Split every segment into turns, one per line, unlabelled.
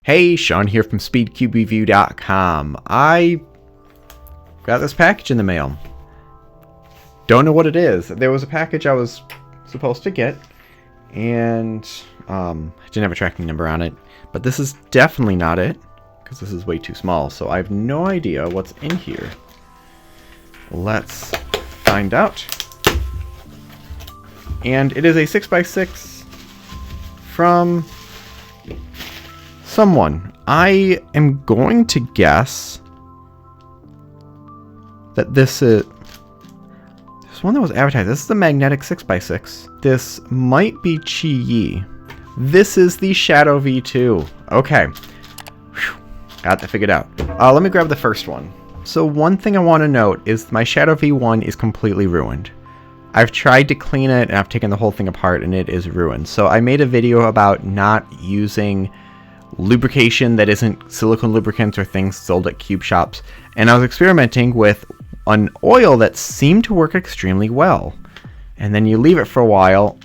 Hey, Sean here from SpeedCubeReview.com. I got this package in the mail. Don't know what it is. There was a package I was supposed to get, and I didn't have a tracking number on it. But this is definitely not it, because this is way too small, so I have no idea what's in here. Let's find out. And it is a 6x6 from someone. I am going to guess that this is... There's one that was advertised. This is the magnetic 6x6. This might be QiYi. This is the Shadow V2. Okay. Whew. Got that figured out. Let me grab the first one. So one thing I want to note is my Shadow V1 is completely ruined. I've tried to clean it and I've taken the whole thing apart and it is ruined. So I made a video about not using lubrication that isn't silicone lubricants or things sold at cube shops, and I was experimenting with an oil that seemed to work extremely well, and then you leave it for a while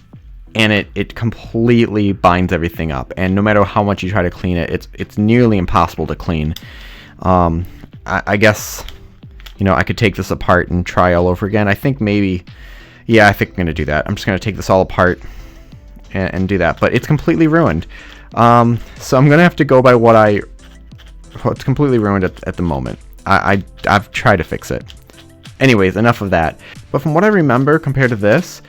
and it completely binds everything up, and no matter how much you try to clean it, it's nearly impossible to clean. I guess, you know, I could take this apart and try all over again. I think maybe, yeah, I think I'm gonna do that. I'm just gonna take this all apart and do that, but it's completely ruined. So I'm gonna have to go by what it's completely ruined at the moment. I've tried to fix it. Anyways, enough of that. But from what I remember, compared to this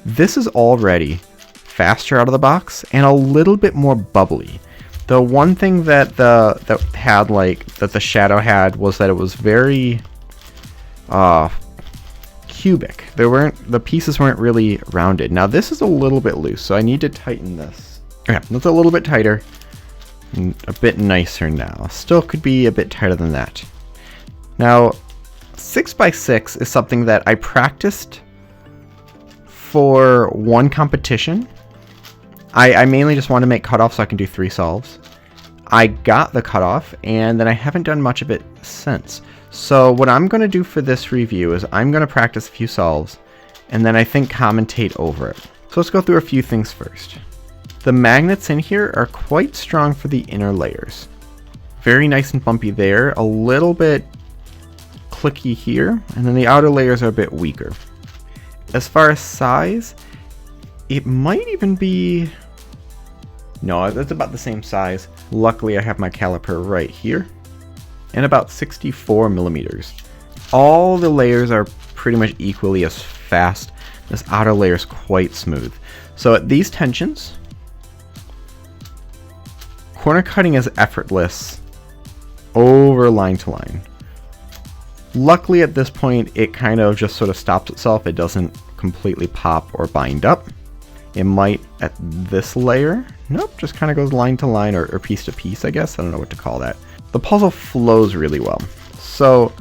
is already faster out of the box and a little bit more bubbly. The one thing that the Shadow had was that it was very cubic. The pieces weren't really rounded. Now this is a little bit loose, so I need to tighten this. Okay, that's a little bit tighter, and a bit nicer now. Still could be a bit tighter than that. Now, 6x6 is something that I practiced for one competition. I mainly just want to make cutoff so I can do 3 solves. I got the cutoff, and then I haven't done much of it since. So what I'm going to do for this review is I'm going to practice a few solves, and then I think commentate over it. So let's go through a few things first. The magnets in here are quite strong for the inner layers. Very nice and bumpy there, a little bit clicky here, and then the outer layers are a bit weaker. As far as size, it might even be... No, that's about the same size. Luckily I have my caliper right here, and about 64 millimeters. All the layers are pretty much equally as fast. This outer layer is quite smooth. So at these tensions, corner cutting is effortless over line to line. Luckily at this point it kind of just sort of stops itself. It doesn't completely pop or bind up. It might at this layer. Nope, just kind of goes line to line or piece to piece, I guess. I don't know what to call that. The puzzle flows really well. So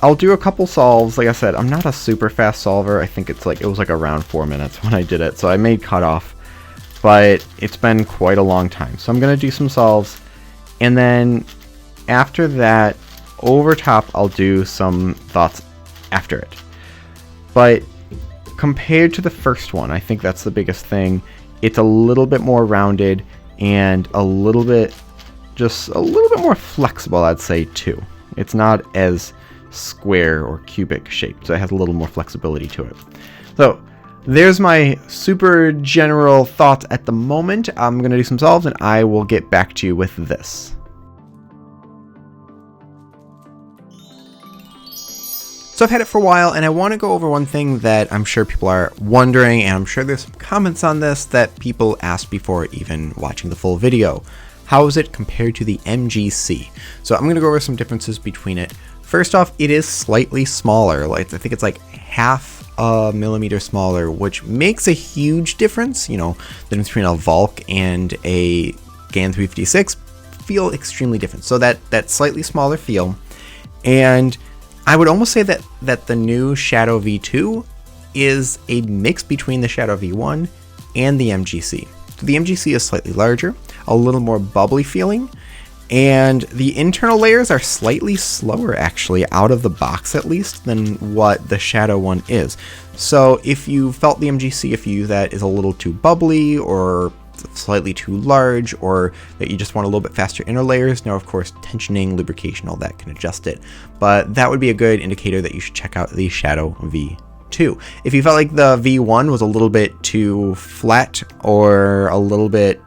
I'll do a couple solves. Like I said, I'm not a super fast solver. I think it was like around 4 minutes when I did it. So I made cutoff, but it's been quite a long time. So I'm going to do some solves, and then after that, over top, I'll do some thoughts after it. But compared to the first one, I think that's the biggest thing. It's a little bit more rounded and a little bit more flexible, I'd say, too. It's not as square or cubic shaped, so it has a little more flexibility to it. So there's my super general thoughts at the moment. I'm going to do some solves and I will get back to you with this. So I've had it for a while, and I want to go over one thing that I'm sure people are wondering, and I'm sure there's some comments on this that people asked before even watching the full video. How is it compared to the MGC? So I'm going to go over some differences between it. First off, it is slightly smaller. I think it's like half a millimeter smaller, which makes a huge difference. You know, the difference between a Volk and a GAN 356 feel extremely different. So that slightly smaller feel, and I would almost say that the new Shadow V2 is a mix between the Shadow V1 and the MGC. So the MGC is slightly larger, a little more bubbly feeling, and the internal layers are slightly slower, actually, out of the box at least, than what the Shadow one is. So if you felt the MGC, if you that is a little too bubbly or slightly too large, or that you just want a little bit faster inner layers. Now, of course, tensioning, lubrication, all that can adjust it. But that would be a good indicator that you should check out the Shadow V2. If you felt like the V1 was a little bit too flat or a little bit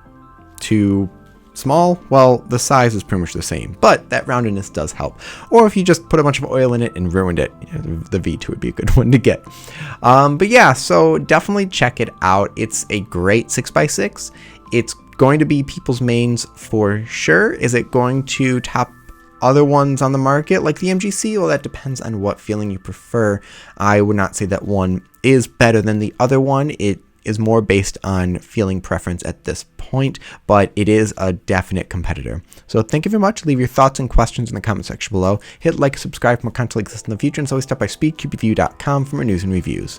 too small, well, the size is pretty much the same, but that roundedness does help. Or if you just put a bunch of oil in it and ruined it, the V2 would be a good one to get. But yeah, so definitely check it out. It's a great 6x6. It's going to be people's mains for sure. Is it going to top other ones on the market like the MGC? Well, that depends on what feeling you prefer. I would not say that one is better than the other one. It is more based on feeling preference at this point, but it is a definite competitor. So thank you very much. Leave your thoughts and questions in the comment section below. Hit like, subscribe for more content like this in the future, and it's always step by speed, QiYi.com for more news and reviews.